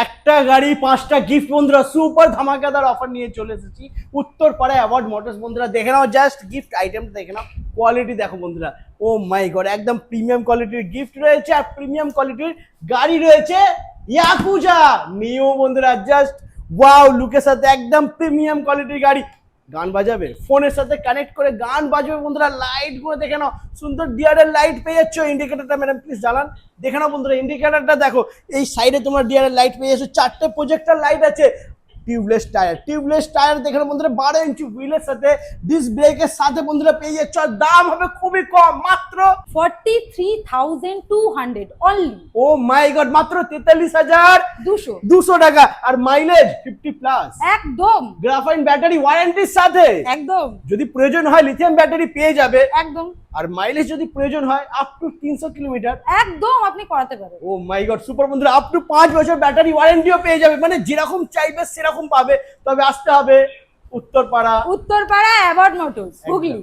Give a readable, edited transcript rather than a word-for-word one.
একটা গাড়ি 5টা গিফট বন্ধুরা, সুপার ধামাকাদার অফার নিয়ে চলে এসেছি উত্তরপাড়া অ্যাওয়ার্ড মোটরস। বন্ধুরা দেখে নাও, জাস্ট গিফট আইটেমটা দেখে নাও, কোয়ালিটি দেখো বন্ধুরা, ও মাই গড, একদম প্রিমিয়াম কোয়ালিটির গিফট রয়েছে আর প্রিমিয়াম কোয়ালিটির গাড়ি রয়েছে। ইয়াকুজা নিও বন্ধুরা, জাস্ট ওয়াও লুকের সাথে একদম প্রিমিয়াম কোয়ালিটির গাড়ি। গান বাজাবে, ফোনের সাথে কানেক্ট করে গান বাজাবে বন্ধুরা। লাইট গুলো দেখে নাও, সুন্দর ডিআরএল লাইট পেয়ে যাচ্ছ। ইন্ডিকেটরটা ম্যাডাম প্লিজ জ্বালান, দেখে নাও বন্ধুরা ইন্ডিকেটরটা দেখো। এই সাইডে তোমরা ডিআরএল লাইট পেয়ে যাচ্ছ, 4টে প্রজেক্টর লাইট আছে। টিউবলেস টায়ার দেখে নাও বন্ধুরা, 12 ইঞ্চি হুইলের সাথে ডিস্ক ব্রেকের সাথে বন্ধুরা পেয়ে যাচ্ছ। আর দাম হবে খুবই কম, মাত্র 43,200 অনলি। ও মাই গড, মাত্র 43,200 টাকা। আর মাইলেজ 50 প্লাস, একদম গ্রাফাইন ব্যাটারি ওয়ারেন্টির সাথে। একদম যদি প্রয়োজন হয় লিথিয়াম ব্যাটারি পেয়ে যাবে একদম। আর মাইলেজ যদি প্রয়োজন হয় আপ টু 300 কিলোমিটার একদম আপনি করাতে পারেন। ও মাই গড সুপার বন্ধুরা, আপ টু 5 বছর ব্যাটারি ওয়ারেন্টিও পেয়ে যাবে। মানে যেরকম চাইবে সেরকম পাবে। তবে আসতে হবে উত্তরপাড়া অ্যাওয়ার্ড মোটরস, হুগলি।